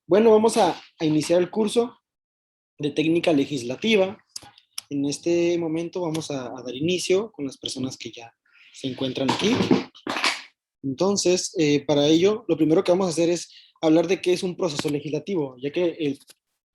Bueno, vamos a iniciar el curso de técnica legislativa. En este momento vamos a dar inicio con las personas que ya se encuentran aquí. Entonces, para ello, lo primero que vamos a hacer es hablar de qué es un proceso legislativo, ya que el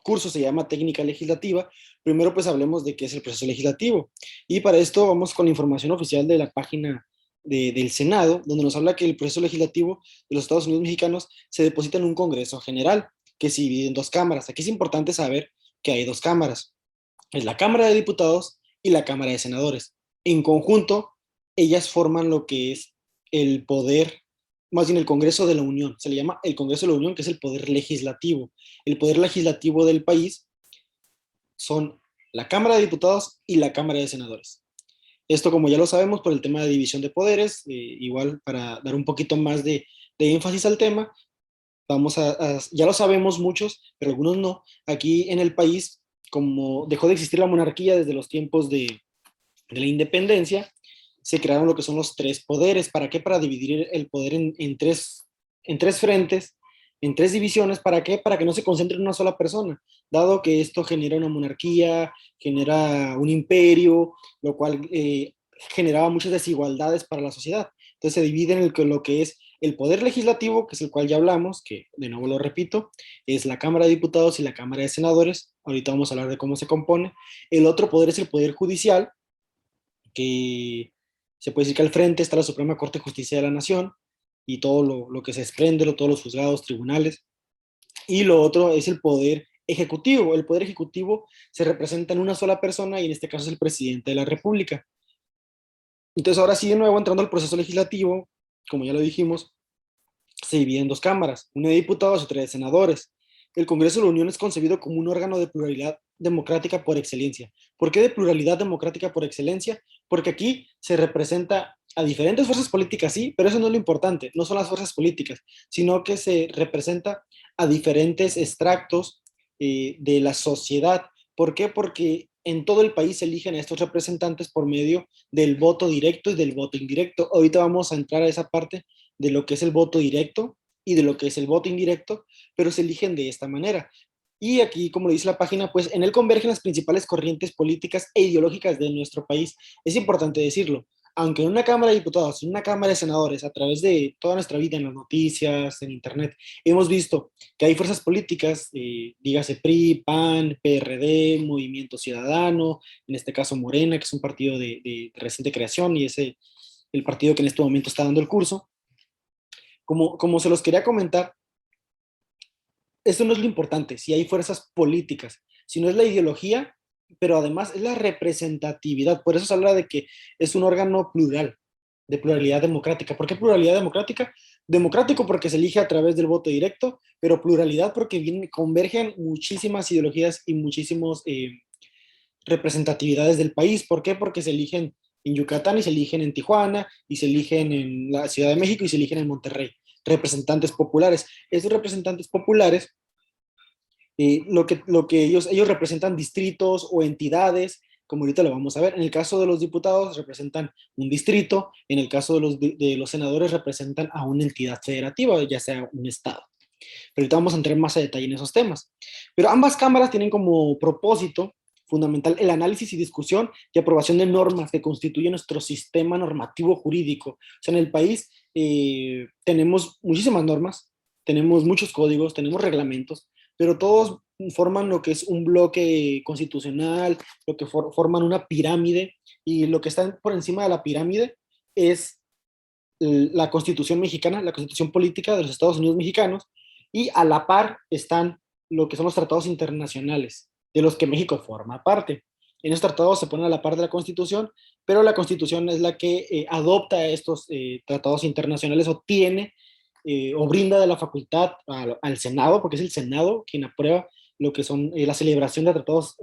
curso se llama técnica legislativa. Primero pues hablemos de qué es el proceso legislativo. Y para esto vamos con la información oficial de la página del Senado, donde nos habla que el proceso legislativo de los Estados Unidos mexicanos se deposita en un Congreso General, que se divide en dos cámaras. Aquí es importante saber que hay dos cámaras. Es la Cámara de Diputados y la Cámara de Senadores. En conjunto, ellas forman lo que es el poder, más bien el Congreso de la Unión. Se le llama el Congreso de la Unión, que es el poder legislativo. El poder legislativo del país son la Cámara de Diputados y la Cámara de Senadores. Esto, como ya lo sabemos, por el tema de división de poderes, igual para dar un poquito más de énfasis al tema, ya lo sabemos muchos, pero algunos no. Aquí en el país, como dejó de existir la monarquía desde los tiempos de la independencia, se crearon lo que son los tres poderes. ¿Para qué? Para dividir el poder en tres frentes, en tres divisiones. ¿Para qué? Para que no se concentre en una sola persona, dado que esto genera una monarquía, genera un imperio, lo cual generaba muchas desigualdades para la sociedad. Entonces se divide en lo que es el poder legislativo, que es el cual ya hablamos, que de nuevo lo repito, es la Cámara de Diputados y la Cámara de Senadores. Ahorita vamos a hablar de cómo se compone. El otro poder es el poder judicial, que se puede decir que al frente está la Suprema Corte de Justicia de la Nación y todo lo que se desprende, todos los juzgados, tribunales. Y lo otro es el poder ejecutivo. El poder ejecutivo se representa en una sola persona y en este caso es el presidente de la República. Entonces ahora sí, de nuevo, entrando al proceso legislativo, como ya lo dijimos, se divide en dos cámaras, una de diputados y otra de senadores. El Congreso de la Unión es concebido como un órgano de pluralidad democrática por excelencia. ¿Por qué de pluralidad democrática por excelencia? Porque aquí se representa a diferentes fuerzas políticas, sí, pero eso no es lo importante, no son las fuerzas políticas, sino que se representa a diferentes extractos de la sociedad. ¿Por qué? Porque en todo el país se eligen a estos representantes por medio del voto directo y del voto indirecto. Ahorita vamos a entrar a esa parte de lo que es el voto directo y de lo que es el voto indirecto, pero se eligen de esta manera. Y aquí, como dice la página, pues en él convergen las principales corrientes políticas e ideológicas de nuestro país. Es importante decirlo, aunque en una Cámara de Diputados, en una Cámara de Senadores, a través de toda nuestra vida en las noticias, en Internet, hemos visto que hay fuerzas políticas, dígase PRI, PAN, PRD, Movimiento Ciudadano, en este caso Morena, que es un partido de reciente creación y es el partido que en este momento está dando el curso. Como se los quería comentar, esto no es lo importante, si hay fuerzas políticas, sino es la ideología, pero además es la representatividad. Por eso se habla de que es un órgano plural, de pluralidad democrática. ¿Por qué pluralidad democrática? Democrático porque se elige a través del voto directo, pero pluralidad porque convergen muchísimas ideologías y muchísimas representatividades del país. ¿Por qué? Porque se eligen en Yucatán y se eligen en Tijuana y se eligen en la Ciudad de México y se eligen en Monterrey. Representantes populares. Estos representantes populares, lo que ellos representan distritos o entidades, como ahorita lo vamos a ver. En el caso de los diputados representan un distrito, en el caso de los senadores representan a una entidad federativa, ya sea un estado. Pero ahorita vamos a entrar más a detalle en esos temas. Pero ambas cámaras tienen como propósito fundamental el análisis y discusión y aprobación de normas que constituyen nuestro sistema normativo jurídico. O sea, en el país tenemos muchísimas normas, tenemos muchos códigos, tenemos reglamentos, pero todos forman lo que es un bloque constitucional, lo que forman una pirámide, y lo que está por encima de la pirámide es la Constitución mexicana, la Constitución política de los Estados Unidos mexicanos, y a la par están lo que son los tratados internacionales, de los que México forma parte. En esos tratados se ponen a la par de la Constitución, pero la Constitución es la que adopta estos tratados internacionales o tiene o brinda de la facultad al Senado, porque es el Senado quien aprueba lo que son la celebración de tratados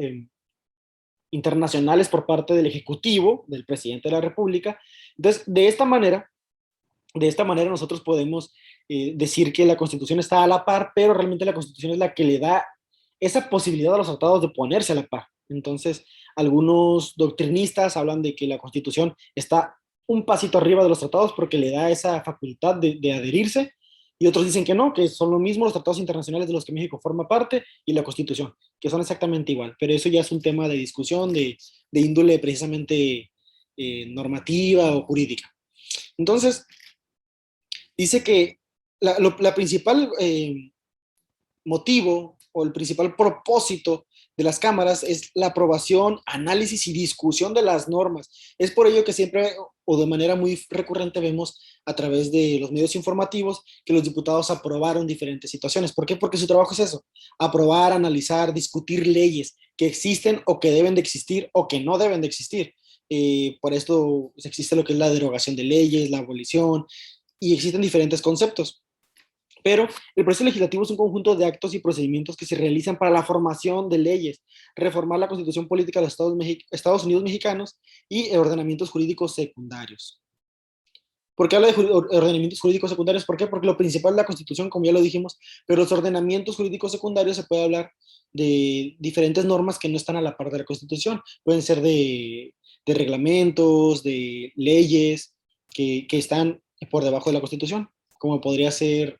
internacionales por parte del Ejecutivo, del Presidente de la República. Entonces, de esta manera nosotros podemos decir que la Constitución está a la par, pero realmente la Constitución es la que le da esa posibilidad a los tratados de ponerse a la par. Entonces, algunos doctrinistas hablan de que la Constitución está un pasito arriba de los tratados porque le da esa facultad de adherirse, Y otros dicen que no, que son lo mismo los tratados internacionales de los que México forma parte y la Constitución, que son exactamente igual. Pero eso ya es un tema de discusión de índole precisamente normativa o jurídica. Entonces, dice que la principal motivo o el principal propósito de las cámaras es la aprobación, análisis y discusión de las normas. Es por ello que siempre o de manera muy recurrente vemos a través de los medios informativos que los diputados aprobaron diferentes situaciones. ¿Por qué? Porque su trabajo es eso, aprobar, analizar, discutir leyes que existen o que deben de existir o que no deben de existir. Por esto pues, existe lo que es la derogación de leyes, la abolición, y existen diferentes conceptos. Pero el proceso legislativo es un conjunto de actos y procedimientos que se realizan para la formación de leyes, reformar la constitución política de los Estados Unidos mexicanos y ordenamientos jurídicos secundarios. ¿Por qué habla de ordenamientos jurídicos secundarios? ¿Por qué? Porque lo principal es la Constitución, como ya lo dijimos, pero los ordenamientos jurídicos secundarios se puede hablar de diferentes normas que no están a la par de la Constitución. Pueden ser de reglamentos, de leyes que están por debajo de la Constitución, como podría ser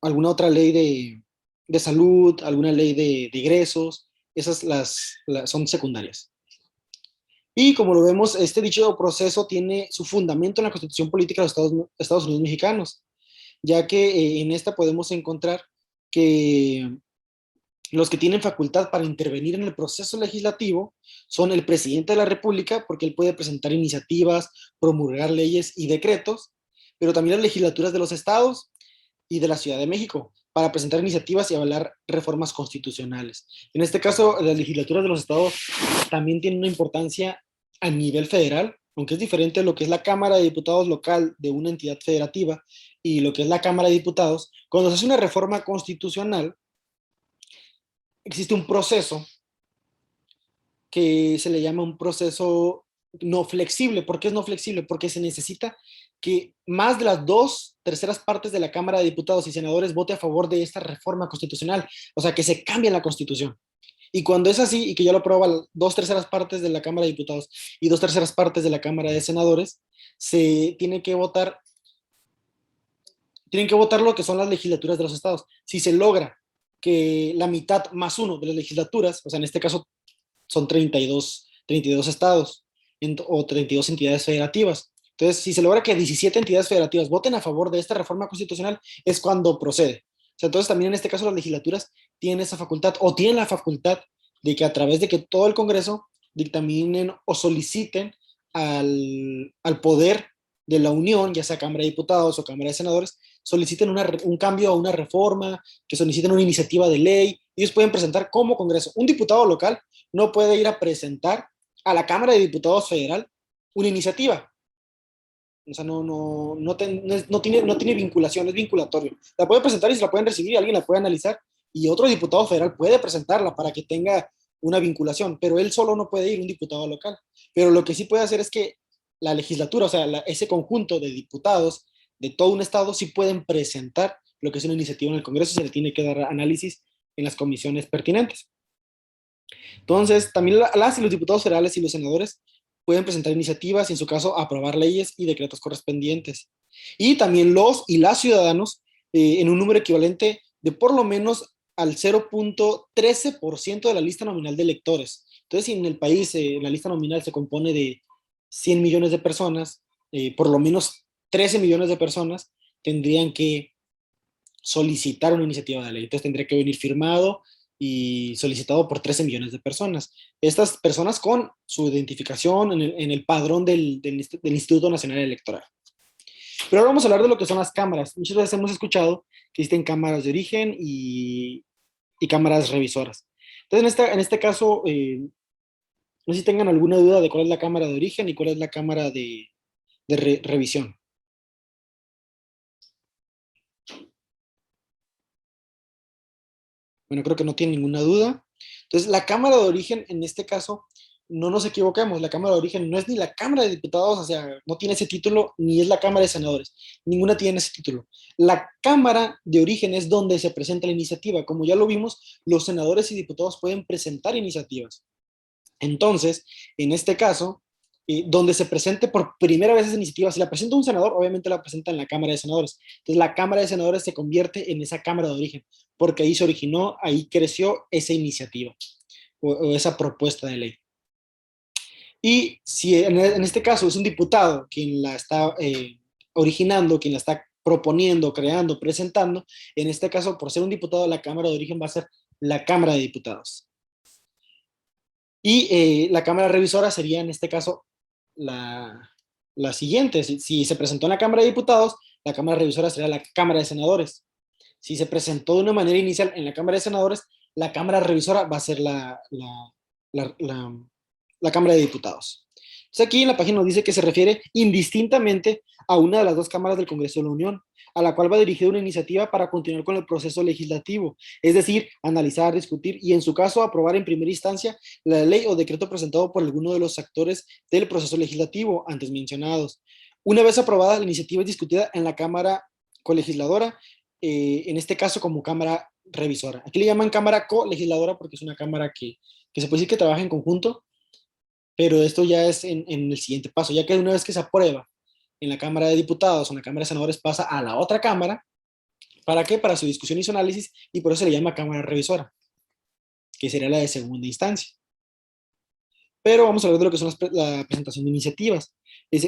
alguna otra ley de salud, alguna ley de egresos, esas son secundarias. Y como lo vemos, este dicho proceso tiene su fundamento en la Constitución Política de los Estados Unidos Mexicanos, ya que en esta podemos encontrar que los que tienen facultad para intervenir en el proceso legislativo son el presidente de la República, porque él puede presentar iniciativas, promulgar leyes y decretos, pero también las legislaturas de los estados y de la Ciudad de México para presentar iniciativas y avalar reformas constitucionales. En este caso, las legislaturas de los estados también tienen una importancia a nivel federal, aunque es diferente lo que es la Cámara de Diputados local de una entidad federativa y lo que es la Cámara de Diputados. Cuando se hace una reforma constitucional, existe un proceso que se le llama un proceso no flexible. ¿Por qué es no flexible? Porque se necesita que más de las 2/3 partes de la Cámara de Diputados y Senadores vote a favor de esta reforma constitucional, o sea, que se cambie la Constitución. Y cuando es así, y que ya lo aprueba 2/3 partes de la Cámara de Diputados y 2/3 partes de la Cámara de Senadores, se tienen que votar lo que son las legislaturas de los estados. Si se logra que la mitad más uno de las legislaturas, o sea, en este caso son 32 estados o 32 entidades federativas. Entonces, si se logra que 17 entidades federativas voten a favor de esta reforma constitucional, es cuando procede. O sea, entonces también en este caso las legislaturas tienen esa facultad o tienen la facultad de que a través de que todo el Congreso dictaminen o soliciten al poder de la Unión, ya sea Cámara de Diputados o Cámara de Senadores, soliciten un cambio o una reforma, que soliciten una iniciativa de ley. Ellos pueden presentar como Congreso. Un diputado local no puede ir a presentar a la Cámara de Diputados Federal una iniciativa. O sea, no tiene vinculación, es vinculatorio. La puede presentar y se la pueden recibir, alguien la puede analizar y otro diputado federal puede presentarla para que tenga una vinculación, pero él solo no puede ir, un diputado local. Pero lo que sí puede hacer es que la legislatura, o sea, ese conjunto de diputados de todo un estado sí pueden presentar lo que es una iniciativa en el Congreso y se le tiene que dar análisis en las comisiones pertinentes. Entonces, también las y los diputados federales y los senadores pueden presentar iniciativas y en su caso aprobar leyes y decretos correspondientes. Y también los y las ciudadanos en un número equivalente de por lo menos al 0.13% de la lista nominal de electores. Entonces, si en el país la lista nominal se compone de 100 millones de personas, por lo menos 13 millones de personas tendrían que solicitar una iniciativa de ley. Entonces tendría que venir firmado y solicitado por 13 millones de personas. Estas personas con su identificación en el padrón del Instituto Nacional Electoral. Pero ahora vamos a hablar de lo que son las cámaras. Muchas veces hemos escuchado que existen cámaras de origen y cámaras revisoras. Entonces, en este caso, no sé si tengan alguna duda de cuál es la cámara de origen y cuál es la cámara de revisión. Bueno, creo que no tiene ninguna duda. Entonces, la Cámara de Origen, en este caso, no nos equivoquemos, la Cámara de Origen no es ni la Cámara de Diputados, o sea, no tiene ese título, ni es la Cámara de Senadores. Ninguna tiene ese título. La Cámara de Origen es donde se presenta la iniciativa. Como ya lo vimos, los senadores y diputados pueden presentar iniciativas. Entonces, en este caso, donde se presente por primera vez esa iniciativa. Si la presenta un senador, obviamente la presenta en la Cámara de Senadores. Entonces la Cámara de Senadores se convierte en esa Cámara de origen, porque ahí se originó, ahí creció esa iniciativa o esa propuesta de ley. Y si en este caso es un diputado quien la está originando, quien la está proponiendo, creando, presentando, en este caso, por ser un diputado, la Cámara de origen va a ser la Cámara de Diputados. Y la Cámara Revisora sería, en este caso, la siguiente. Si se presentó en la Cámara de Diputados, la Cámara Revisora sería la Cámara de Senadores. Si se presentó de una manera inicial en la Cámara de Senadores, la Cámara Revisora va a ser la Cámara de Diputados. Entonces aquí en la página nos dice que se refiere indistintamente a una de las dos cámaras del Congreso de la Unión, a la cual va dirigida una iniciativa para continuar con el proceso legislativo, es decir, analizar, discutir y en su caso aprobar en primera instancia la ley o decreto presentado por alguno de los actores del proceso legislativo antes mencionados. Una vez aprobada, la iniciativa es discutida en la Cámara Colegisladora, en este caso como Cámara Revisora. Aquí le llaman Cámara Colegisladora porque es una cámara que se puede decir que trabaja en conjunto, pero esto ya es en el siguiente paso, ya que una vez que se aprueba en la Cámara de Diputados o en la Cámara de Senadores pasa a la otra Cámara. ¿Para qué? Para su discusión y su análisis, y por eso se le llama Cámara Revisora, que sería la de segunda instancia. Pero vamos a hablar de lo que son la presentación de iniciativas.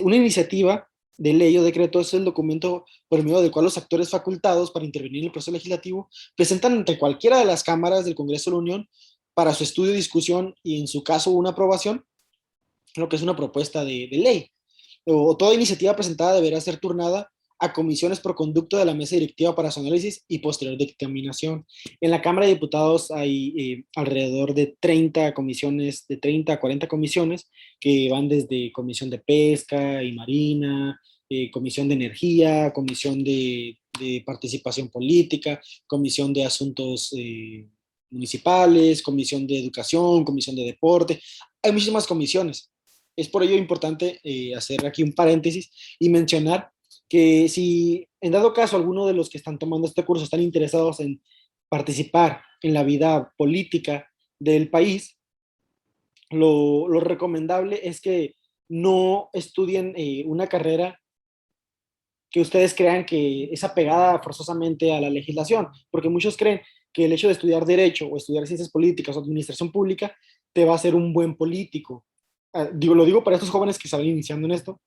Una iniciativa de ley o decreto es el documento por medio del cual los actores facultados para intervenir en el proceso legislativo presentan ante cualquiera de las cámaras del Congreso de la Unión para su estudio, discusión y en su caso una aprobación, lo que es una propuesta de ley. O toda iniciativa presentada deberá ser turnada a comisiones por conducto de la mesa directiva para su análisis y posterior dictaminación. En la Cámara de Diputados hay alrededor de 30 comisiones, de 30 a 40 comisiones, que van desde Comisión de Pesca y Marina, Comisión de Energía, Comisión de Participación Política, Comisión de Asuntos Municipales, Comisión de Educación, Comisión de Deporte. Hay muchísimas comisiones. Es por ello importante hacer aquí un paréntesis y mencionar que si en dado caso alguno de los que están tomando este curso están interesados en participar en la vida política del país, lo recomendable es que no estudien una carrera que ustedes crean que es apegada forzosamente a la legislación, porque muchos creen que el hecho de estudiar derecho o estudiar ciencias políticas o administración pública te va a hacer un buen político. Lo digo para estos jóvenes que están iniciando en esto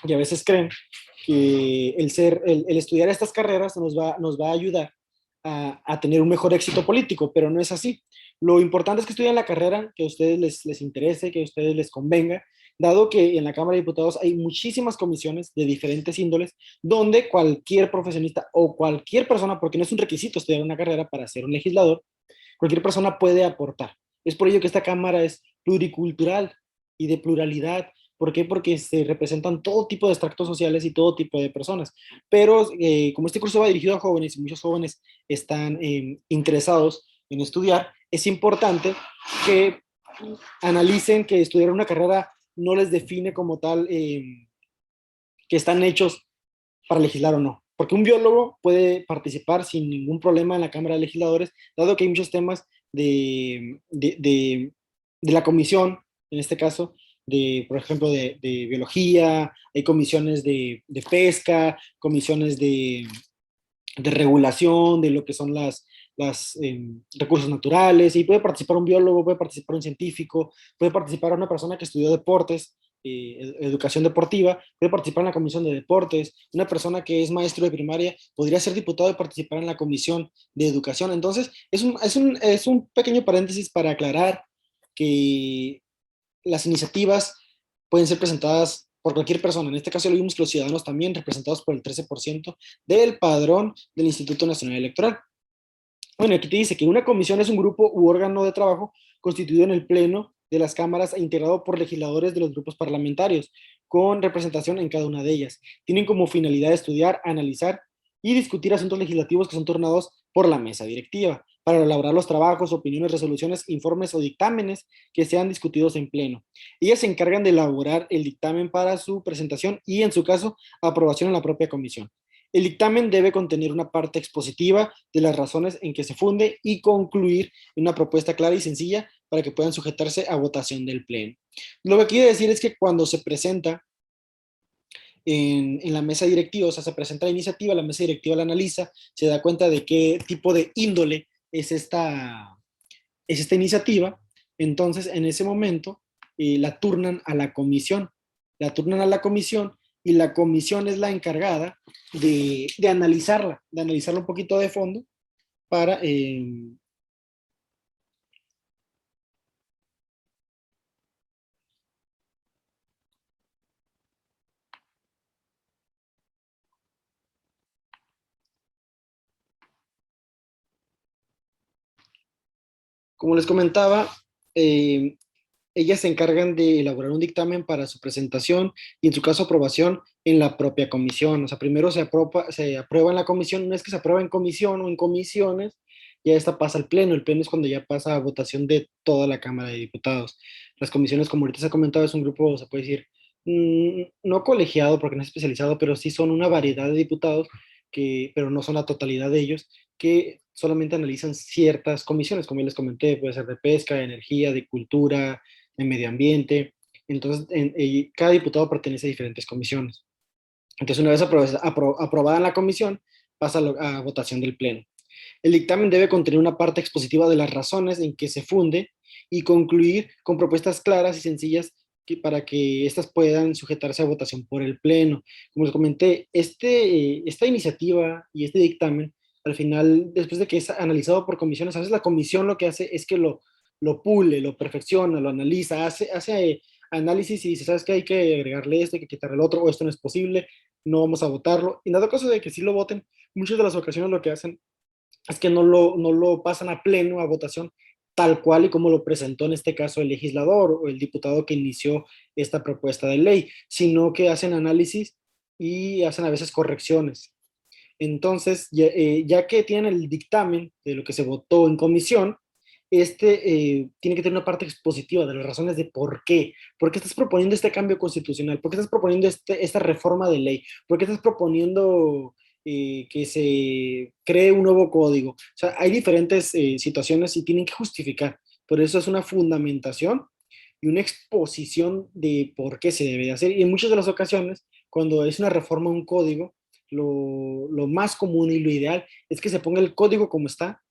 y a veces creen que el estudiar estas carreras nos va a ayudar a tener un mejor éxito político, pero no es así. Lo importante es que estudien la carrera que a ustedes les interese, que a ustedes les convenga, dado que en la Cámara de Diputados hay muchísimas comisiones de diferentes índoles, donde cualquier profesionista o cualquier persona, porque no es un requisito estudiar una carrera para ser un legislador, cualquier persona puede aportar. Es por ello que esta Cámara es pluricultural y de pluralidad. ¿Por qué? Porque se representan todo tipo de extractos sociales y todo tipo de personas. Pero como este curso va dirigido a jóvenes y muchos jóvenes están interesados en estudiar, es importante que analicen que estudiar una carrera no les define como tal que están hechos para legislar o no. Porque un biólogo puede participar sin ningún problema en la Cámara de Legisladores, dado que hay muchos temas de la comisión, en este caso, por ejemplo, de biología, hay comisiones de pesca, comisiones de regulación, de lo que son las recursos naturales, y puede participar un biólogo, puede participar un científico, puede participar una persona que estudió deportes, educación deportiva, puede participar en la comisión de deportes, una persona que es maestro de primaria podría ser diputado y participar en la comisión de educación. Entonces, es un pequeño paréntesis para aclarar que las iniciativas pueden ser presentadas por cualquier persona. En este caso lo vimos que los ciudadanos también, representados por el 13% del padrón del Instituto Nacional Electoral. Bueno, aquí te dice que una comisión es un grupo u órgano de trabajo constituido en el pleno de las cámaras e integrado por legisladores de los grupos parlamentarios, con representación en cada una de ellas. Tienen como finalidad estudiar, analizar y discutir asuntos legislativos que son turnados por la mesa directiva, para elaborar los trabajos, opiniones, resoluciones, informes o dictámenes que sean discutidos en pleno. Ellas se encargan de elaborar el dictamen para su presentación y, en su caso, aprobación en la propia comisión. El dictamen debe contener una parte expositiva de las razones en que se funde y concluir en una propuesta clara y sencilla para que puedan sujetarse a votación del Pleno. Lo que quiere decir es que cuando se presenta en la mesa directiva, o sea, se presenta la iniciativa, la mesa directiva la analiza, se da cuenta de qué tipo de índole es esta iniciativa, entonces en ese momento la turnan a la comisión, y la comisión es la encargada de analizarla un poquito de fondo para, como les comentaba, eh, ellas se encargan de elaborar un dictamen para su presentación y en su caso aprobación en la propia comisión. O sea, primero se aprueba en la comisión, una vez que se aprueba en comisión o en comisiones, ya esta pasa al pleno. El pleno es cuando ya pasa a votación de toda la Cámara de Diputados. Las comisiones, como ahorita se ha comentado, es un grupo, se puede decir, no colegiado porque no es especializado, pero sí son una variedad de diputados, pero no son la totalidad de ellos, que solamente analizan ciertas comisiones, como ya les comenté, puede ser de pesca, de energía, de cultura, en medio ambiente. Entonces, cada diputado pertenece a diferentes comisiones. Entonces, una vez aprobada en la comisión, pasa a votación del Pleno. El dictamen debe contener una parte expositiva de las razones en que se funde y concluir con propuestas claras y sencillas para que éstas puedan sujetarse a votación por el Pleno. Como les comenté, esta iniciativa y este dictamen, al final, después de que es analizado por comisiones, a veces la comisión lo que hace es que lo pule, lo perfecciona, lo analiza, hace análisis y dice, ¿sabes qué? Hay que agregarle esto, hay que quitarle el otro, o esto no es posible, no vamos a votarlo. Y dado caso de que sí lo voten, muchas de las ocasiones lo que hacen es que no lo pasan a pleno, a votación, tal cual y como lo presentó en este caso el legislador o el diputado que inició esta propuesta de ley, sino que hacen análisis y hacen a veces correcciones. Entonces, ya que tienen el dictamen de lo que se votó en comisión, tiene que tener una parte expositiva de las razones de por qué estás proponiendo este cambio constitucional, por qué estás proponiendo esta reforma de ley, por qué estás proponiendo que se cree un nuevo código. O sea, hay diferentes situaciones y tienen que justificar. Por eso es una fundamentación y una exposición de por qué se debe hacer. Y en muchas de las ocasiones, cuando es una reforma a un código, lo más común y lo ideal es que se ponga el código como está.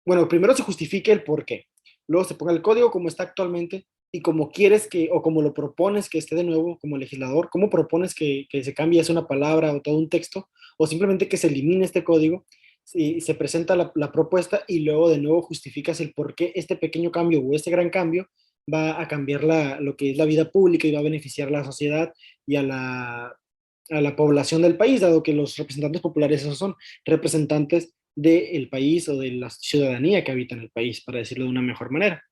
Bueno, primero se justifique el por qué, luego se ponga el código como está actualmente y como quieres que, o como lo propones que esté de nuevo como legislador, cómo propones que se cambie es una palabra o todo un texto, o simplemente que se elimine este código, y se presenta la propuesta y luego de nuevo justificas el por qué este pequeño cambio o este gran cambio va a cambiar lo que es la vida pública y va a beneficiar a la sociedad y a la población del país, dado que los representantes populares esos son representantes del país o de la ciudadanía que habita en el país, para decirlo de una mejor manera.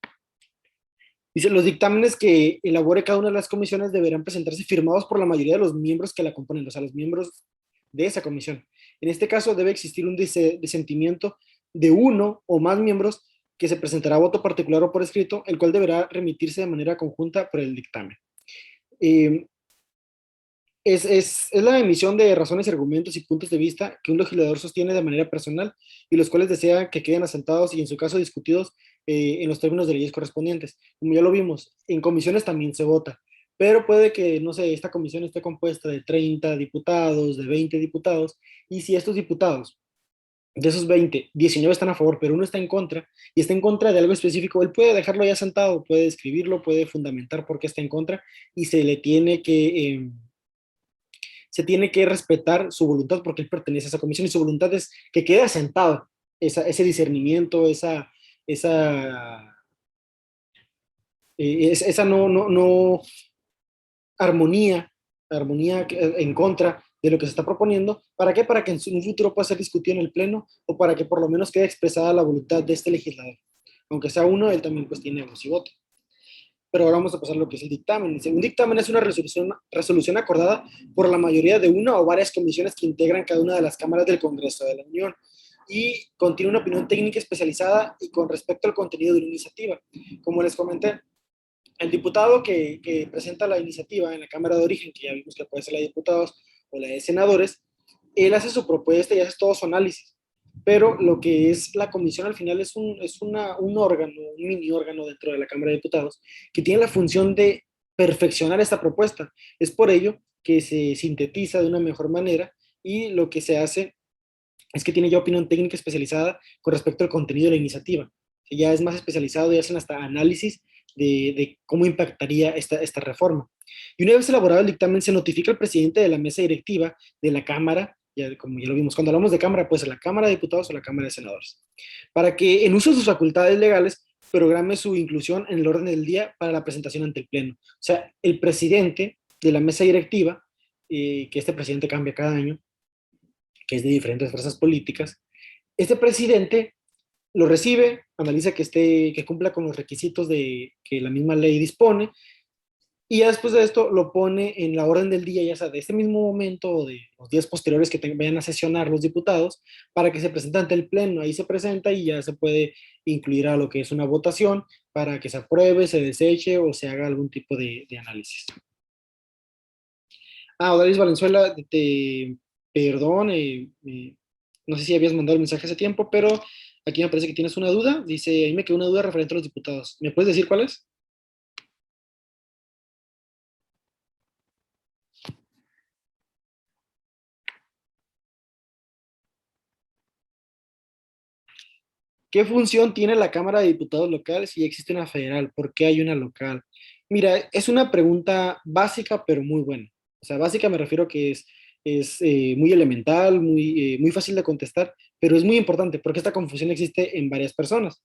Dice, los dictámenes que elabore cada una de las comisiones deberán presentarse firmados por la mayoría de los miembros que la componen, o sea, los miembros de esa comisión. En este caso debe existir un disentimiento de uno o más miembros que se presentará a voto particular o por escrito, el cual deberá remitirse de manera conjunta por el dictamen. Eh, es la emisión de razones, argumentos y puntos de vista que un legislador sostiene de manera personal y los cuales desea que queden asentados y en su caso discutidos en los términos de leyes correspondientes. Como ya lo vimos, en comisiones también se vota, pero puede que, no sé, esta comisión esté compuesta de 30 diputados, de 20 diputados, y si estos diputados, de esos 20, 19 están a favor, pero uno está en contra, y está en contra de algo específico, él puede dejarlo ya sentado, puede escribirlo, puede fundamentar por qué está en contra, y se tiene que respetar su voluntad porque él pertenece a esa comisión y su voluntad es que quede asentado ese discernimiento, esa, esa no armonía, en contra de lo que se está proponiendo. ¿Para qué? Para que en un futuro pueda ser discutido en el Pleno o para que por lo menos quede expresada la voluntad de este legislador. Aunque sea uno, él también pues tiene voz y voto. Pero ahora vamos a pasar a lo que es el dictamen. Dice, un dictamen es una resolución acordada por la mayoría de una o varias comisiones que integran cada una de las cámaras del Congreso de la Unión y contiene una opinión técnica especializada y con respecto al contenido de una iniciativa. Como les comenté, el diputado que presenta la iniciativa en la Cámara de Origen, que ya vimos que puede ser la de diputados o la de senadores, él hace su propuesta y hace todo su análisis. pero lo que es la comisión al final es un órgano, un mini órgano dentro de la Cámara de Diputados que tiene la función de perfeccionar esta propuesta. Es por ello que se sintetiza de una mejor manera y lo que se hace es que tiene ya opinión técnica especializada con respecto al contenido de la iniciativa. Ya es más especializado y hacen hasta análisis de cómo impactaría esta reforma. Y una vez elaborado el dictamen, se notifica al presidente de la mesa directiva de la Cámara, ya, como ya lo vimos, cuando hablamos de Cámara, pues a la Cámara de Diputados o la Cámara de Senadores, para que en uso de sus facultades legales programe su inclusión en el orden del día para la presentación ante el Pleno. O sea, el presidente de la mesa directiva, que este presidente cambia cada año, que es de diferentes fuerzas políticas, este presidente lo recibe, analiza que cumpla con los requisitos de que la misma ley dispone, y ya después de esto lo pone en la orden del día, ya sea de este mismo momento o de los días posteriores que vayan a sesionar los diputados, para que se presente ante el Pleno. Ahí se presenta y ya se puede incluir a lo que es una votación para que se apruebe, se deseche o se haga algún tipo de análisis. Odalis Valenzuela, perdón, no sé si habías mandado el mensaje hace tiempo, pero aquí me parece que tienes una duda. Dice, ahí me quedó una duda referente a los diputados. ¿Me puedes decir cuál es? ¿Qué función tiene la Cámara de Diputados local si existe una federal? ¿Por qué hay una local? Mira, es una pregunta básica, pero muy buena. O sea, básica me refiero que es muy elemental, muy fácil de contestar, pero es muy importante porque esta confusión existe en varias personas.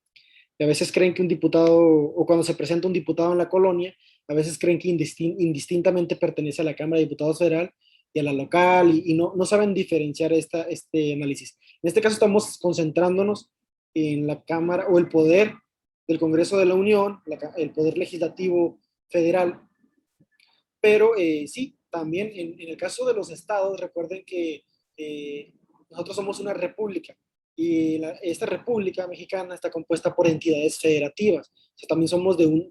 Y a veces creen que un diputado, o cuando se presenta un diputado en la colonia, a veces creen que indistintamente pertenece a la Cámara de Diputados Federal y a la local, y no saben diferenciar este análisis. En este caso estamos concentrándonos en la Cámara o el poder del Congreso de la Unión, el poder legislativo federal, pero sí, también en el caso de los estados, recuerden que nosotros somos una república y esta república mexicana está compuesta por entidades federativas. O sea,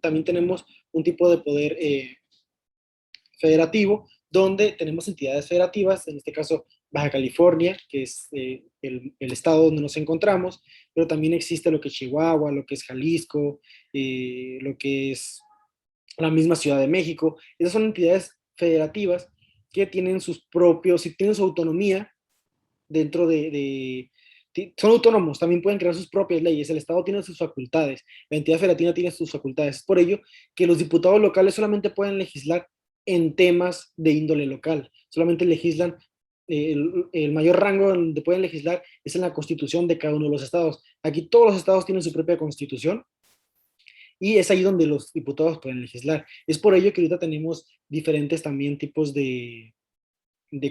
también tenemos un tipo de poder federativo donde tenemos entidades federativas, en este caso Baja California, que es el estado donde nos encontramos, pero también existe lo que es Chihuahua, lo que es Jalisco, lo que es la misma Ciudad de México. Esas son entidades federativas que tienen sus propios, y tienen su autonomía dentro son autónomos, también pueden crear sus propias leyes, el Estado tiene sus facultades, la entidad federativa tiene sus facultades. Es por ello que los diputados locales solamente pueden legislar en temas de índole local, solamente legislan, el mayor rango donde pueden legislar es en la constitución de cada uno de los estados. Aquí todos los estados tienen su propia constitución, y es ahí donde los diputados pueden legislar. Es por ello que ahorita tenemos diferentes también tipos de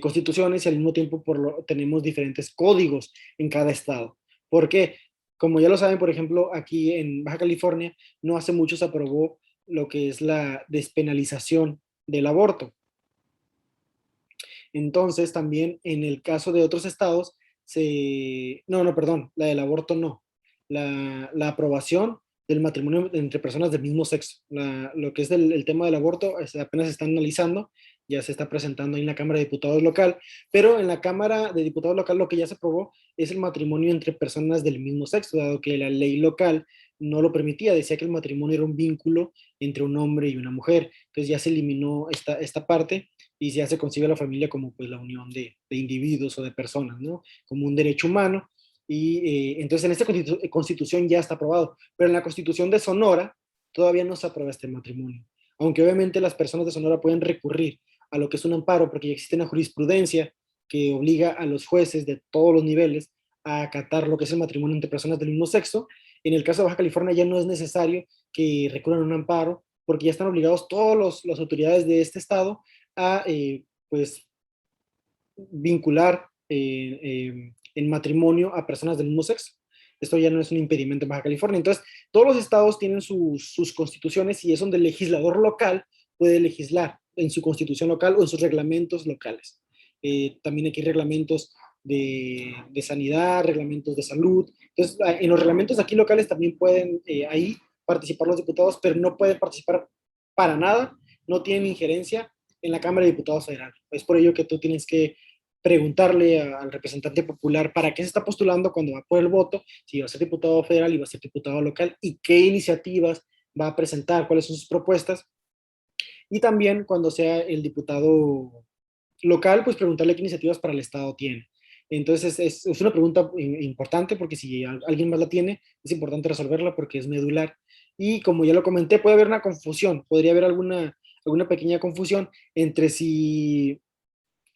constituciones y al mismo tiempo tenemos diferentes códigos en cada estado. ¿Por qué? Como ya lo saben, por ejemplo, aquí en Baja California no hace mucho se aprobó lo que es la despenalización del aborto. Entonces, también en el caso de otros estados, perdón, la del aborto no. La aprobación del matrimonio entre personas del mismo sexo. Lo que es el tema del aborto apenas se está analizando, ya se está presentando ahí en la Cámara de Diputados local, pero en la Cámara de Diputados local lo que ya se aprobó es el matrimonio entre personas del mismo sexo, dado que la ley local no lo permitía, decía que el matrimonio era un vínculo entre un hombre y una mujer. Entonces ya se eliminó esta parte y ya se concibe la familia como pues la unión de individuos o de personas, ¿no? Como un derecho humano. Y entonces en esta constitución ya está aprobado, pero en la constitución de Sonora todavía no se aprueba este matrimonio. Aunque obviamente las personas de Sonora pueden recurrir a lo que es un amparo, porque ya existe una jurisprudencia que obliga a los jueces de todos los niveles a acatar lo que es el matrimonio entre personas del mismo sexo. En el caso de Baja California ya no es necesario que recurran a un amparo, porque ya están obligados todas las autoridades de este estado a pues vincular en matrimonio a personas del mismo sexo. Esto ya no es un impedimento en Baja California. Entonces, todos los estados tienen sus constituciones y es donde el legislador local puede legislar en su constitución local o en sus reglamentos locales. También aquí hay reglamentos de sanidad, reglamentos de salud. Entonces, en los reglamentos aquí locales también pueden ahí participar los diputados, pero no pueden participar para nada, no tienen injerencia en la Cámara de Diputados Federal. Es por ello que tú tienes que preguntarle al representante popular para qué se está postulando cuando va por el voto, si va a ser diputado federal y va a ser diputado local, y qué iniciativas va a presentar, cuáles son sus propuestas. Y también cuando sea el diputado local, pues preguntarle qué iniciativas para el Estado tiene. Entonces es una pregunta importante porque si alguien más la tiene, es importante resolverla porque es medular. Y como ya lo comenté, puede haber una confusión, podría haber alguna pequeña confusión entre si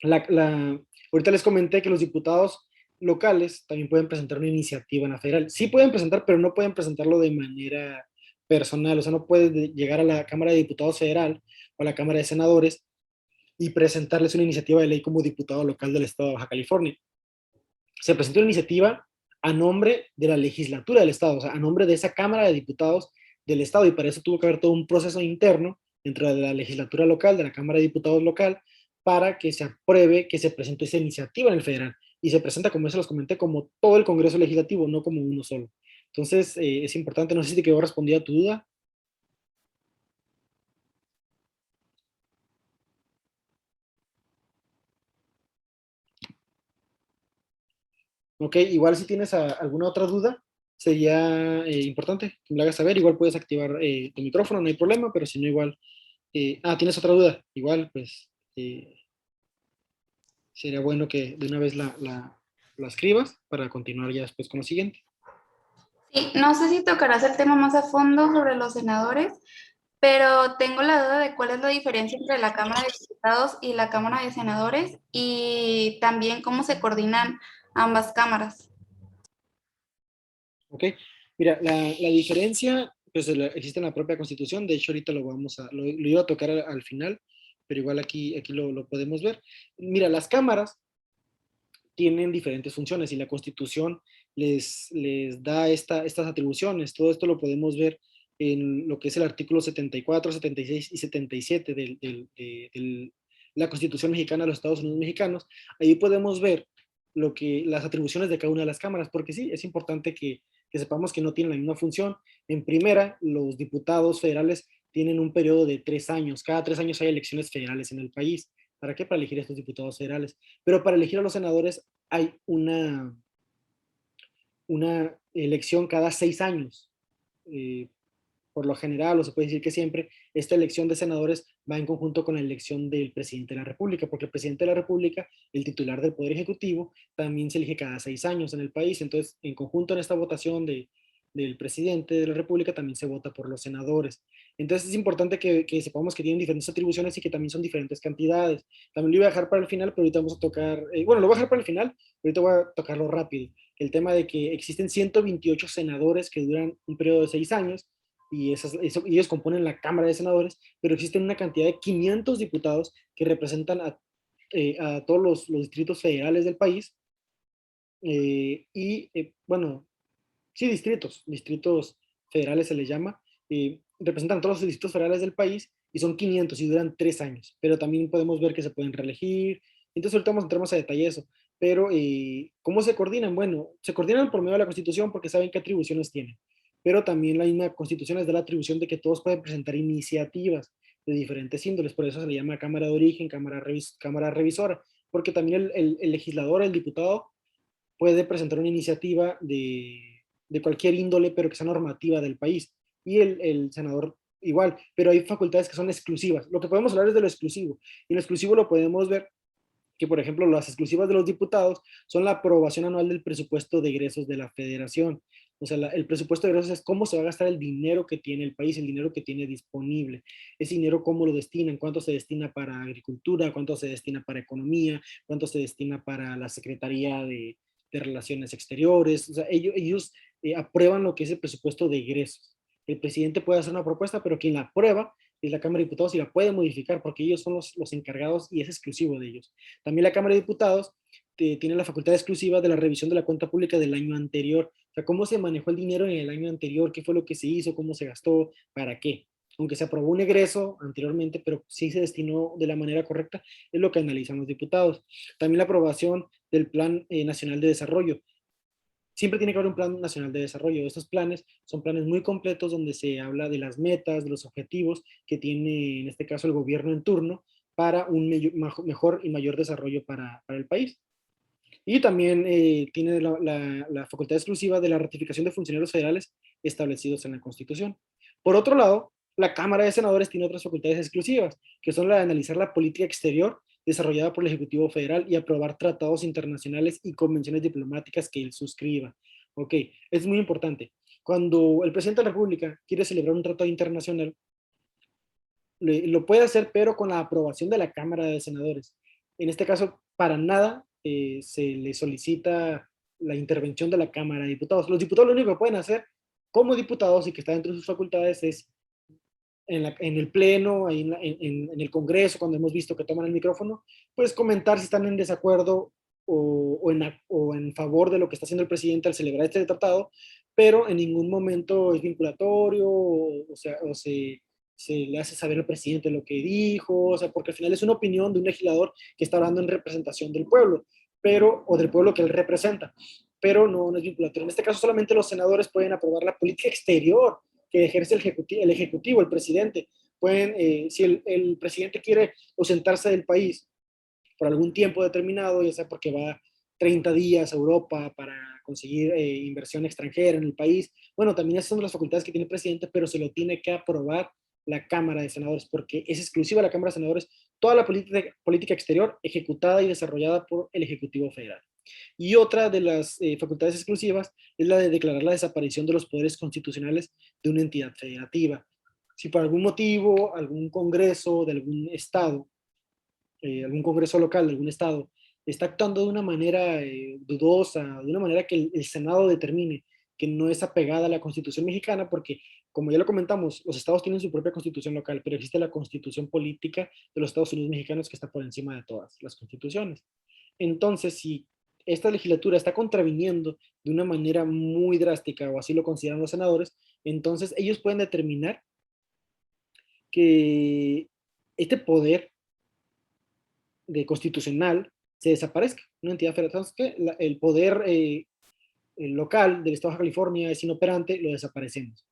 ahorita les comenté que los diputados locales también pueden presentar una iniciativa en la federal. Sí pueden presentar, pero no pueden presentarlo de manera personal. O sea, no puedes llegar a la Cámara de Diputados Federal o a la Cámara de Senadores y presentarles una iniciativa de ley como diputado local del Estado de Baja California. Se presentó una iniciativa a nombre de la legislatura del Estado, o sea, a nombre de esa Cámara de Diputados del Estado, y para eso tuvo que haber todo un proceso interno dentro de la legislatura local, de la Cámara de Diputados local, para que se apruebe que se presente esa iniciativa en el federal. Y se presenta, como eso los comenté, como todo el Congreso Legislativo, no como uno solo. Entonces, es importante, no sé si te quedó respondida tu duda. Ok, igual si tienes alguna otra duda, sería importante que me la hagas saber. Igual puedes activar tu micrófono, no hay problema, pero si no, igual. ¿Tienes otra duda? Igual, pues sería bueno que de una vez la escribas para continuar ya después con lo siguiente. Sí, no sé si tocarás el tema más a fondo sobre los senadores, pero tengo la duda de cuál es la diferencia entre la Cámara de Diputados y la Cámara de Senadores y también cómo se coordinan ambas cámaras. Ok, mira, la diferencia pues existe en la propia Constitución. De hecho ahorita lo iba a tocar al final, pero igual aquí lo podemos ver. Mira, las cámaras tienen diferentes funciones y la Constitución les da estas atribuciones. Todo esto lo podemos ver en lo que es el artículo 74, 76 y 77 de la Constitución mexicana de los Estados Unidos mexicanos. Ahí podemos ver las atribuciones de cada una de las cámaras, porque sí, es importante que sepamos que no tienen la misma función. En primera, los diputados federales tienen un periodo de 3 años. Cada 3 años hay elecciones federales en el país. ¿Para qué? Para elegir a estos diputados federales. Pero para elegir a los senadores hay una elección cada 6 años. Eh, por lo general, o se puede decir que siempre, esta elección de senadores va en conjunto con la elección del presidente de la República, porque el presidente de la República, el titular del Poder Ejecutivo, también se elige cada 6 años en el país. Entonces, en conjunto en esta votación del presidente de la República, también se vota por los senadores. Entonces, es importante que sepamos que tienen diferentes atribuciones y que también son diferentes cantidades. También lo iba a dejar para el final, pero ahorita vamos a tocar, bueno, lo voy a dejar para el final, pero ahorita voy a tocarlo rápido. El tema de que existen 128 senadores que duran un periodo de 6 años y ellos componen la Cámara de Senadores, pero existen una cantidad de 500 diputados que representan a todos los distritos federales del país. Bueno, sí, distritos federales se les llama, representan a todos los distritos federales del país y son 500 y duran 3 años, pero también podemos ver que se pueden reelegir. Entonces ahorita vamos a entrar más a detalle eso. Pero, ¿cómo se coordinan? Bueno, se coordinan por medio de la Constitución porque saben qué atribuciones tienen, pero también la misma Constitución les da la atribución de que todos pueden presentar iniciativas de diferentes índoles, por eso se le llama Cámara de Origen, Cámara Revisora, porque también el legislador, el diputado, puede presentar una iniciativa de cualquier índole, pero que sea normativa del país. Y el senador igual, pero hay facultades que son exclusivas. Lo que podemos hablar es de lo exclusivo. Y lo exclusivo lo podemos ver que, por ejemplo, las exclusivas de los diputados son la aprobación anual del presupuesto de egresos de la federación. O sea, el presupuesto de egresos es cómo se va a gastar el dinero que tiene el país, el dinero que tiene disponible. Ese dinero, cómo lo destinan, cuánto se destina para agricultura, cuánto se destina para economía, cuánto se destina para la Secretaría de Relaciones Exteriores. O sea, ellos aprueban lo que es el presupuesto de egresos. El presidente puede hacer una propuesta, pero quien la aprueba es la Cámara de Diputados y la puede modificar porque ellos son los encargados y es exclusivo de ellos. También la Cámara de Diputados tiene la facultad exclusiva de la revisión de la cuenta pública del año anterior. O sea, cómo se manejó el dinero en el año anterior, qué fue lo que se hizo, cómo se gastó, para qué. Aunque se aprobó un egreso anteriormente, pero sí se destinó de la manera correcta, es lo que analizan los diputados. También la aprobación del Plan Nacional de Desarrollo. Siempre tiene que haber un plan nacional de desarrollo. Estos planes son planes muy completos donde se habla de las metas, de los objetivos que tiene en este caso el gobierno en turno para un mejor y mayor desarrollo para el país. Y también tiene la facultad exclusiva de la ratificación de funcionarios federales establecidos en la Constitución. Por otro lado, la Cámara de Senadores tiene otras facultades exclusivas, que son la de analizar la política exterior desarrollada por el Ejecutivo Federal y aprobar tratados internacionales y convenciones diplomáticas que él suscriba. Ok, es muy importante. Cuando el presidente de la República quiere celebrar un tratado internacional, lo puede hacer, pero con la aprobación de la Cámara de Senadores. En este caso, para nada se le solicita la intervención de la Cámara de Diputados. Los diputados lo único que pueden hacer como diputados y que está dentro de sus facultades es en el Pleno, en el Congreso, cuando hemos visto que toman el micrófono, pues comentar si están en desacuerdo o en favor de lo que está haciendo el presidente al celebrar este tratado, pero en ningún momento es vinculatorio o se le hace saber al presidente lo que dijo, o sea, porque al final es una opinión de un legislador que está hablando en representación del pueblo, o del pueblo que él representa, pero no es vinculatorio. En este caso solamente los senadores pueden aprobar la política exterior que ejerce ejecutivo, el presidente. Pueden, si el presidente quiere ausentarse del país por algún tiempo determinado, ya sea porque va 30 días a Europa para conseguir inversión extranjera en el país, bueno, también esas son las facultades que tiene el presidente, pero se lo tiene que aprobar la Cámara de Senadores, porque es exclusiva de la Cámara de Senadores toda la política exterior ejecutada y desarrollada por el Ejecutivo Federal. Y otra de las facultades exclusivas es la de declarar la desaparición de los poderes constitucionales de una entidad federativa. Si por algún motivo algún congreso de algún estado, algún congreso local de algún estado, está actuando de una manera dudosa, de una manera que el Senado determine que no es apegada a la Constitución mexicana, porque, como ya lo comentamos, los estados tienen su propia constitución local, pero existe la constitución política de los Estados Unidos mexicanos que está por encima de todas las constituciones. Entonces, si esta legislatura está contraviniendo de una manera muy drástica, o así lo consideran los senadores, entonces ellos pueden determinar que este poder de constitucional se desaparezca, una entidad federal. Entonces, que el poder el local del Estado de Baja California es inoperante, lo desaparecemos.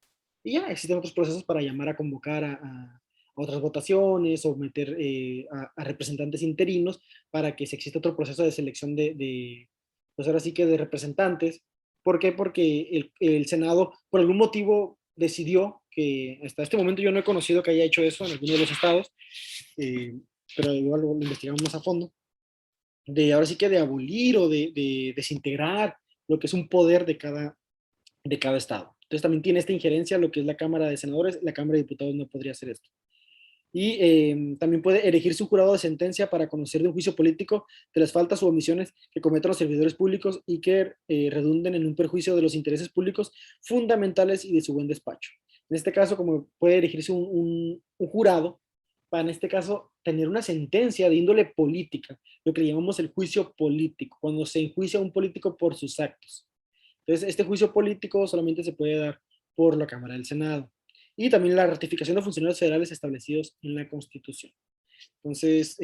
Y ya existen otros procesos para llamar a convocar a otras votaciones o meter a representantes interinos para que se exista otro proceso de selección pues ahora sí que de representantes. ¿Por qué? Porque el Senado por algún motivo decidió que hasta este momento yo no he conocido que haya hecho eso en alguno de los estados, eh, pero igual lo investigamos más a fondo, de ahora sí que de abolir o de desintegrar lo que es un poder de cada estado. Entonces también tiene esta injerencia lo que es la Cámara de Senadores, la Cámara de Diputados no podría hacer esto. Y también puede elegir su jurado de sentencia para conocer de un juicio político de las faltas o omisiones que cometan los servidores públicos y que redunden en un perjuicio de los intereses públicos fundamentales y de su buen despacho. En este caso, como puede elegirse un jurado, para en este caso tener una sentencia de índole política, lo que le llamamos el juicio político, cuando se enjuicia a un político por sus actos. Entonces, este juicio político solamente se puede dar por la Cámara del Senado. Y también la ratificación de funcionarios federales establecidos en la Constitución. Entonces,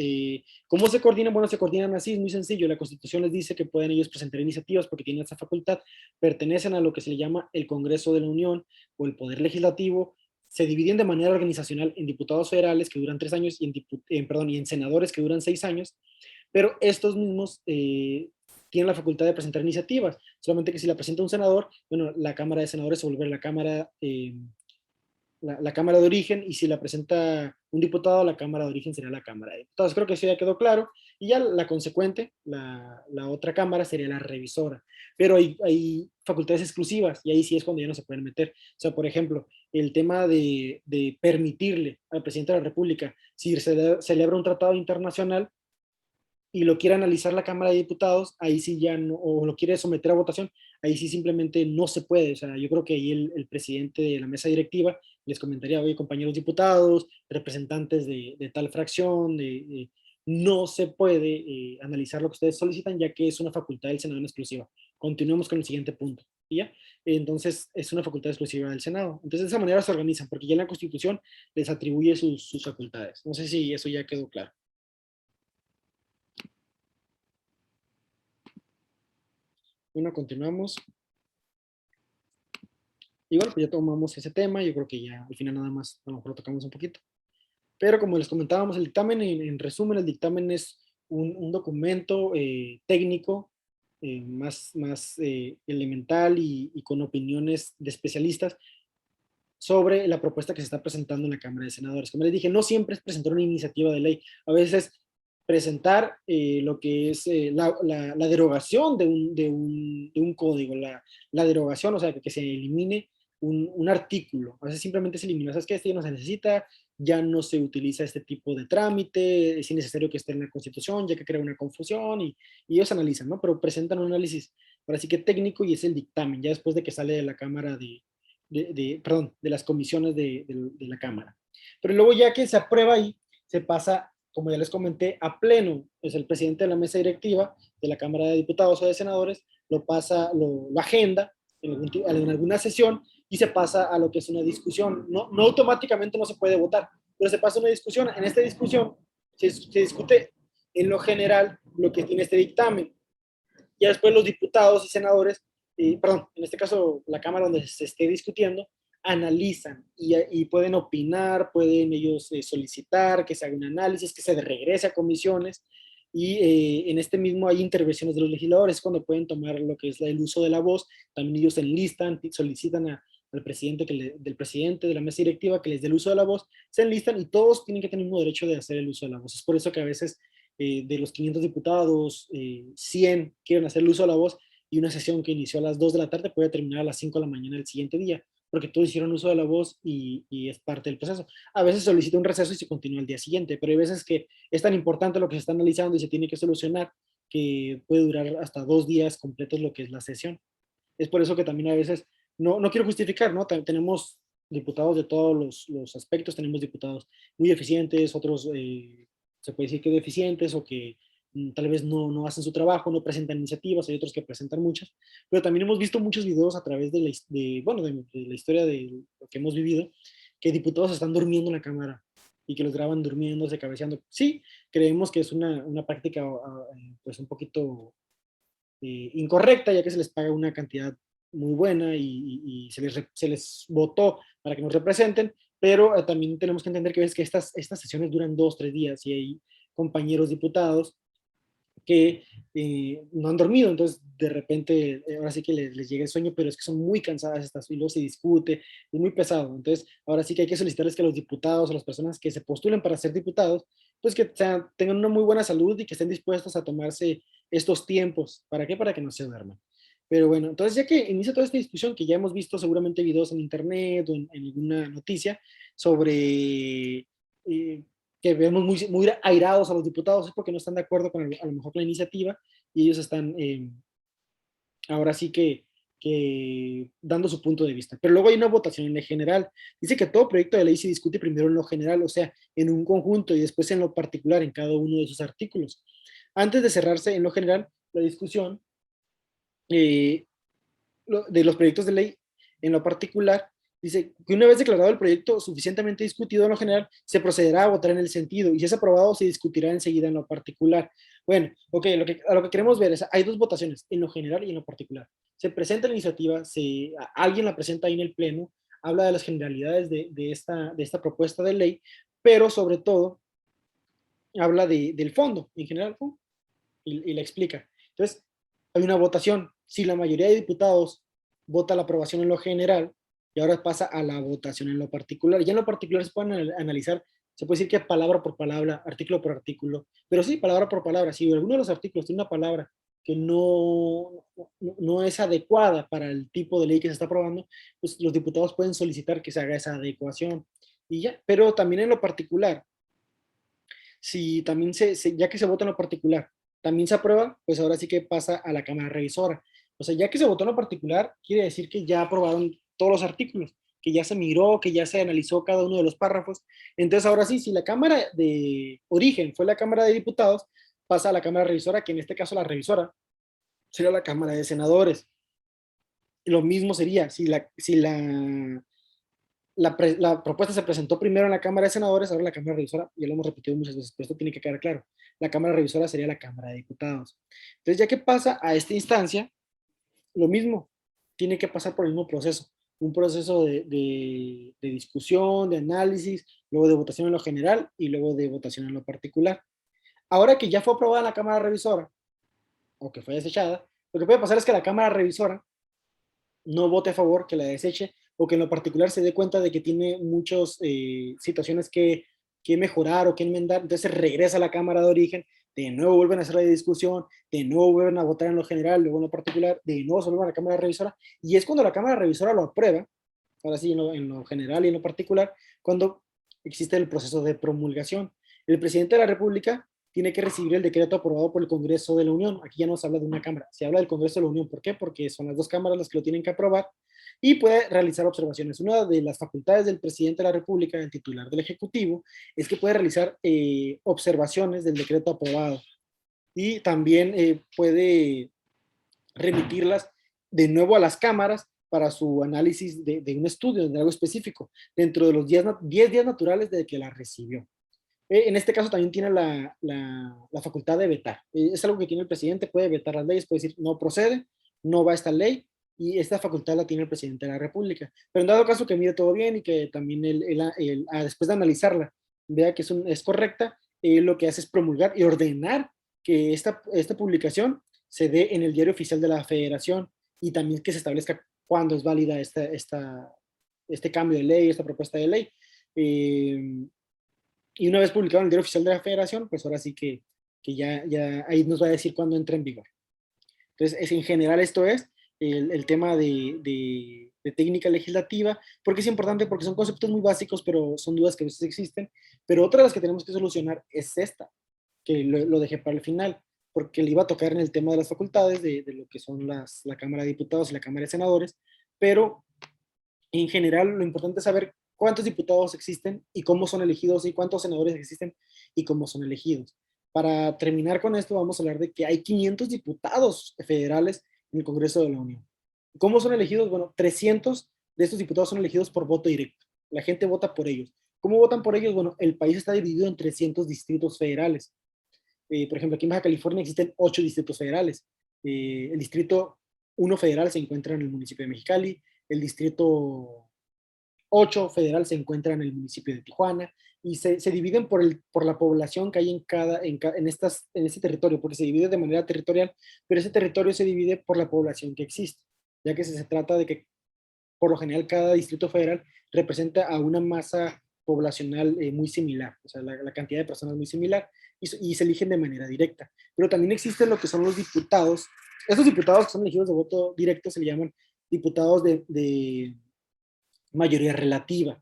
¿cómo se coordinan? Bueno, se coordinan así, es muy sencillo. La Constitución les dice que pueden ellos presentar iniciativas porque tienen esa facultad, pertenecen a lo que se le llama el Congreso de la Unión o el Poder Legislativo, se dividen de manera organizacional en diputados federales que duran 3 años y en senadores que duran 6 años, pero estos mismos tienen la facultad de presentar iniciativas, solamente que si la presenta un senador, bueno, la Cámara de Senadores se vuelve la Cámara de Origen, y si la presenta un diputado, la Cámara de Origen sería la Cámara de Diputados. Creo que eso ya quedó claro, y ya la consecuente, la otra Cámara sería la revisora, pero hay facultades exclusivas, y ahí sí es cuando ya no se pueden meter. O sea, por ejemplo, el tema de permitirle al presidente de la República, si se celebra un tratado internacional, y lo quiere analizar la Cámara de Diputados, ahí sí ya no, o lo quiere someter a votación, ahí sí simplemente no se puede. O sea, yo creo que ahí el presidente de la mesa directiva les comentaría, oye, compañeros diputados, representantes de tal fracción, no se puede analizar lo que ustedes solicitan, ya que es una facultad del Senado en exclusiva. Continuemos con el siguiente punto. ¿Y ya? Entonces, es una facultad exclusiva del Senado. Entonces, de esa manera se organizan, porque ya en la Constitución les atribuye sus facultades. No sé si eso ya quedó claro. Bueno, continuamos. Igual, pues ya tomamos ese tema, yo creo que ya al final nada más, a lo mejor lo tocamos un poquito. Pero como les comentábamos, el dictamen, en resumen, el dictamen es un documento técnico más elemental y con opiniones de especialistas sobre la propuesta que se está presentando en la Cámara de Senadores. Como les dije, no siempre es presentar una iniciativa de ley, a veces presentar lo que es la derogación de un código, la derogación, o sea, que se elimine un artículo. A veces simplemente se elimina, ¿sabes qué? Este ya no se necesita, ya no se utiliza este tipo de trámite, es innecesario que esté en la Constitución, ya que crea una confusión y ellos analizan, ¿no? Pero presentan un análisis, ahora sí que técnico, y es el dictamen, ya después de que sale de la Cámara perdón, de las comisiones de la Cámara. Pero luego ya que se aprueba ahí, se pasa, como ya les comenté, a pleno. Es el presidente de la mesa directiva de la Cámara de Diputados o de Senadores, lo pasa, lo agenda en alguna sesión y se pasa a lo que es una discusión. No automáticamente no se puede votar, pero se pasa a una discusión. En esta discusión se discute en lo general lo que tiene este dictamen. Ya después los diputados y senadores, perdón, en este caso la Cámara donde se esté discutiendo, analizan y pueden opinar, pueden ellos solicitar que se haga un análisis, que se regrese a comisiones, y en este mismo hay intervenciones de los legisladores cuando pueden tomar lo que es el uso de la voz. También ellos se enlistan, solicitan al presidente del presidente de la mesa directiva que les dé el uso de la voz, se enlistan y todos tienen que tener el mismo derecho de hacer el uso de la voz. Es por eso que a veces de los 500 diputados, 100 quieren hacer el uso de la voz, y una sesión que inició a las 2 de la tarde puede terminar a las 5 de la mañana del siguiente día, porque todos hicieron uso de la voz y es parte del proceso. A veces se solicita un receso y se continúa el día siguiente, pero hay veces que es tan importante lo que se está analizando y se tiene que solucionar que puede durar hasta 2 días completos lo que es la sesión. Es por eso que también a veces, no quiero justificar, ¿no? Tenemos diputados de todos los aspectos, tenemos diputados muy eficientes, otros se puede decir que deficientes o que tal vez no hacen su trabajo, no presentan iniciativas, hay otros que presentan muchas, pero también hemos visto muchos videos a través bueno, de la historia de lo que hemos vivido, que diputados están durmiendo en la cámara y que los graban durmiéndose, cabeceando. Sí, creemos que es una práctica pues un poquito incorrecta, ya que se les paga una cantidad muy buena y se les votó para que nos representen, pero también tenemos que entender que, ves que estas sesiones duran 2, 3 días y hay compañeros diputados que no han dormido, entonces de repente ahora sí que les llega el sueño, pero es que son muy cansadas estas, y luego se discute, es muy pesado. Entonces ahora sí que hay que solicitarles que los diputados o las personas que se postulen para ser diputados, pues que tengan una muy buena salud y que estén dispuestos a tomarse estos tiempos. ¿Para qué? Para que no se duerman. Pero bueno, entonces ya que inicia toda esta discusión, que ya hemos visto seguramente videos en internet o en alguna noticia sobre que vemos muy airados a los diputados, es porque no están de acuerdo con a lo mejor con la iniciativa, y ellos están ahora sí que dando su punto de vista. Pero luego hay una votación en lo general. Dice que todo proyecto de ley se discute primero en lo general, o sea, en un conjunto, y después en lo particular, en cada uno de sus artículos. Antes de cerrarse en lo general, la discusión eh, de los proyectos de ley en lo particular, dice que una vez declarado el proyecto suficientemente discutido en lo general, se procederá a votar en el sentido, y si es aprobado, se discutirá enseguida en lo particular. Bueno, ok, a lo que queremos ver es, hay dos votaciones, en lo general y en lo particular. Se presenta la iniciativa, alguien la presenta ahí en el pleno, habla de las generalidades de esta propuesta de ley, pero sobre todo habla del fondo, en general, y la explica. Entonces, hay una votación. Si la mayoría de diputados vota la aprobación en lo general, y ahora pasa a la votación en lo particular. Ya en lo particular se pueden analizar, se puede decir que palabra por palabra, artículo por artículo, pero sí, palabra por palabra. Si alguno de los artículos tiene una palabra que no es adecuada para el tipo de ley que se está aprobando, pues los diputados pueden solicitar que se haga esa adecuación. Y ya, pero también en lo particular, si también ya que se vota en lo particular, también se aprueba, pues ahora sí que pasa a la Cámara Revisora. O sea, ya que se votó en lo particular, quiere decir que ya aprobaron todos los artículos, que ya se miró, que ya se analizó cada uno de los párrafos. Entonces, ahora sí, si la Cámara de origen fue la Cámara de Diputados, pasa a la Cámara Revisora, que en este caso la revisora sería la Cámara de Senadores. Lo mismo sería, si la propuesta se presentó primero en la Cámara de Senadores, ahora la Cámara Revisora, ya lo hemos repetido muchas veces, pero esto tiene que quedar claro, la Cámara Revisora sería la Cámara de Diputados. Entonces, ya que pasa a esta instancia, lo mismo, tiene que pasar por el mismo proceso. un proceso de discusión, de análisis, luego de votación en lo general y luego de votación en lo particular. Ahora que ya fue aprobada en la Cámara Revisora, o que fue desechada, lo que puede pasar es que la Cámara Revisora no vote a favor, que la deseche, o que en lo particular se dé cuenta de que tiene muchas situaciones que mejorar o que enmendar, entonces regresa a la Cámara de origen, de nuevo vuelven a hacer la discusión, de nuevo vuelven a votar en lo general, luego en lo particular, de nuevo se vuelven a la Cámara Revisora, y es cuando la Cámara Revisora lo aprueba, ahora sí, en lo general y en lo particular, cuando existe el proceso de promulgación. El presidente de la República tiene que recibir el decreto aprobado por el Congreso de la Unión. Aquí ya no se habla de una cámara, se habla del Congreso de la Unión. ¿Por qué? Porque son las dos cámaras las que lo tienen que aprobar y puede realizar observaciones. Una de las facultades del presidente de la República, el titular del Ejecutivo, es que puede realizar observaciones del decreto aprobado y también puede remitirlas de nuevo a las cámaras para su análisis de un estudio, de algo específico, dentro de los 10 días naturales de que la recibió. En este caso también tiene la facultad de vetar. Es algo que tiene el presidente, puede vetar las leyes, puede decir no procede, no va esta ley, y esta facultad la tiene el presidente de la República. Pero en dado caso que mire todo bien y que también después de analizarla vea que es correcta, lo que hace es promulgar y ordenar que esta publicación se dé en el diario oficial de la Federación y también que se establezca cuándo es válida este cambio de ley, esta propuesta de ley. Y una vez publicado en el diario oficial de la Federación, pues ahora sí que ya ahí nos va a decir cuándo entra en vigor. Entonces, en general esto es el tema de técnica legislativa. ¿Por qué es importante? Porque son conceptos muy básicos, pero son dudas que a veces existen. Pero otra de las que tenemos que solucionar es esta, que lo dejé para el final, porque le iba a tocar en el tema de las facultades, de lo que son la Cámara de Diputados y la Cámara de Senadores, pero en general lo importante es saber cuántos diputados existen y cómo son elegidos y cuántos senadores existen y cómo son elegidos. Para terminar con esto vamos a hablar de que hay 500 diputados federales en el Congreso de la Unión. ¿Cómo son elegidos? Bueno, 300 de estos diputados son elegidos por voto directo. La gente vota por ellos. ¿Cómo votan por ellos? Bueno, el país está dividido en 300 distritos federales. Por ejemplo, aquí en Baja California existen 8 distritos federales. El distrito 1 federal se encuentra en el municipio de Mexicali, el distrito 8 federal se encuentra en el municipio de Tijuana, y se dividen por la población que hay en este territorio, porque se divide de manera territorial, pero ese territorio se divide por la población que existe, ya que se trata de que por lo general cada distrito federal representa a una masa poblacional muy similar, o sea, la cantidad de personas muy similar, y se eligen de manera directa. Pero también existen lo que son los diputados. Estos diputados que son elegidos de voto directo se le llaman diputados de mayoría relativa.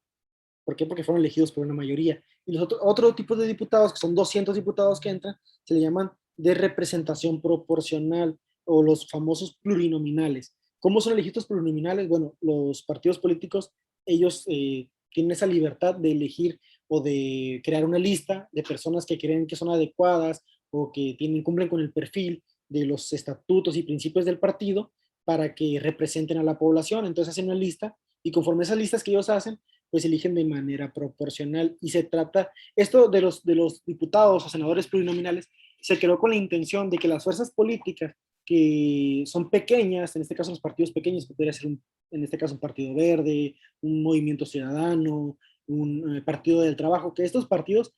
¿Por qué? Porque fueron elegidos por una mayoría. Y los otro tipo de diputados, que son 200 diputados que entran, se le llaman de representación proporcional, o los famosos plurinominales. ¿Cómo son elegidos plurinominales? Bueno, los partidos políticos, ellos tienen esa libertad de elegir o de crear una lista de personas que creen que son adecuadas o que cumplen con el perfil de los estatutos y principios del partido para que representen a la población. Entonces hacen una lista y conforme a esas listas que ellos hacen, pues eligen de manera proporcional. Y se trata, esto de los diputados o senadores plurinominales, se creó con la intención de que las fuerzas políticas que son pequeñas, en este caso los partidos pequeños, que podría ser en este caso un partido verde, un movimiento ciudadano, un partido del trabajo, que estos partidos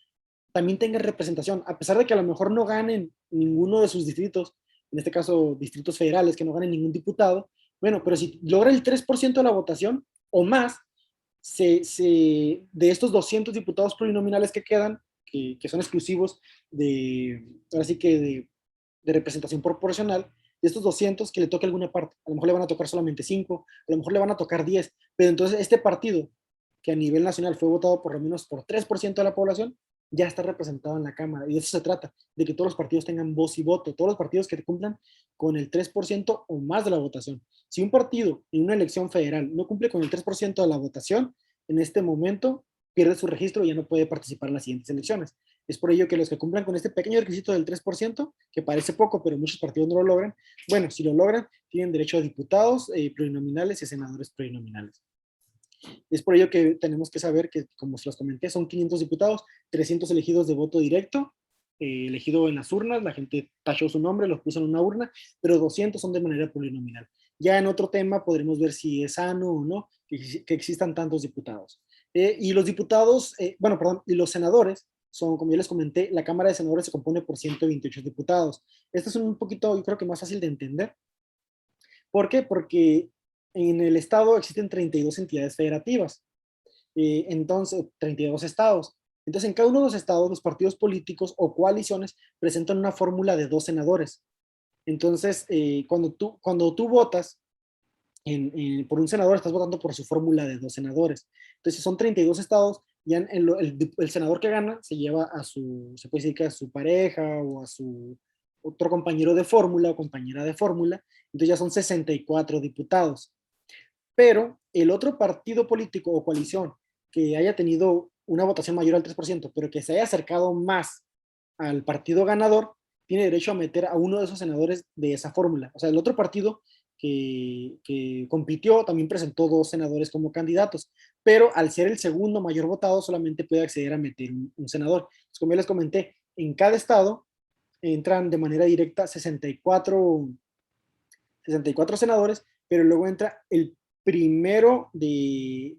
también tengan representación, a pesar de que a lo mejor no ganen ninguno de sus distritos, en este caso distritos federales, que no ganen ningún diputado, bueno, pero si logra el 3% de la votación o más, de estos 200 diputados plurinominales que quedan, que son exclusivos ahora sí que de representación proporcional, de estos 200 que le toque alguna parte, a lo mejor le van a tocar solamente 5, a lo mejor le van a tocar 10, pero entonces este partido, que a nivel nacional fue votado por lo menos por 3% de la población, ya está representado en la Cámara, y de eso se trata, de que todos los partidos tengan voz y voto, todos los partidos que cumplan con el 3% o más de la votación. Si un partido en una elección federal no cumple con el 3% de la votación, en este momento pierde su registro y ya no puede participar en las siguientes elecciones. Es por ello que los que cumplan con este pequeño requisito del 3%, que parece poco, pero muchos partidos no lo logran, bueno, si lo logran, tienen derecho a diputados plurinominales y a senadores plurinominales. Es por ello que tenemos que saber que, como se los comenté, son 500 diputados, 300 elegidos de voto directo, elegido en las urnas, la gente tachó su nombre, los puso en una urna, pero 200 son de manera plurinominal. Ya en otro tema podremos ver si es sano o no que existan tantos diputados. Y los diputados, bueno, perdón, y los senadores son, como ya les comenté, la Cámara de Senadores se compone por 128 diputados. Esto es un poquito, yo creo que más fácil de entender. ¿Por qué? Porque en el estado existen 32 entidades federativas, entonces 32 estados. Entonces, en cada uno de los estados, los partidos políticos o coaliciones presentan una fórmula de 2 senadores. Entonces, cuando tú votas por un senador, estás votando por su fórmula de 2 senadores. Entonces, si son 32 estados, ya el senador que gana se lleva a se puede decir que a su pareja o a su otro compañero de fórmula o compañera de fórmula, entonces ya son 64 diputados. Pero el otro partido político o coalición que haya tenido una votación mayor al 3%, pero que se haya acercado más al partido ganador, tiene derecho a meter a uno de esos senadores de esa fórmula. O sea, el otro partido que compitió también presentó 2 senadores como candidatos, pero al ser el segundo mayor votado solamente puede acceder a meter un senador. Entonces, como ya les comenté, en cada estado entran de manera directa 64 senadores, pero luego entra el primero del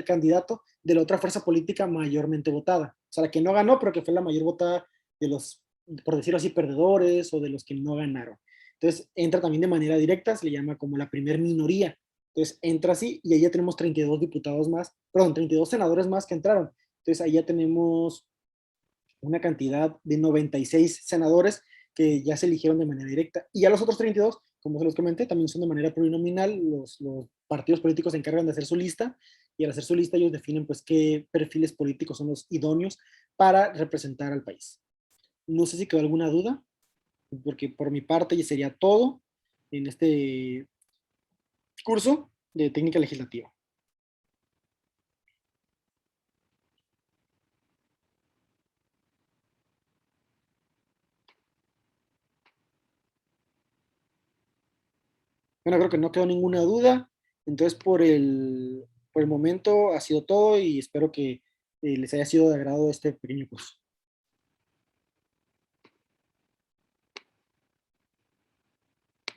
candidato de la otra fuerza política mayormente votada. O sea, la que no ganó, pero que fue la mayor votada de los, por decirlo así, perdedores o de los que no ganaron. Entonces, entra también de manera directa, se le llama como la primer minoría. Entonces, entra así y ahí ya tenemos 32 diputados más, perdón, 32 senadores más que entraron. Entonces, ahí ya tenemos una cantidad de 96 senadores que ya se eligieron de manera directa. Y a los otros 32, como se los comenté, también son de manera plurinominal. Los partidos políticos se encargan de hacer su lista y al hacer su lista ellos definen pues qué perfiles políticos son los idóneos para representar al país. No sé si quedó alguna duda, porque por mi parte ya sería todo en este curso de técnica legislativa. Bueno, creo que no quedó ninguna duda. Entonces, por el momento ha sido todo y espero que les haya sido de agrado este pequeño curso.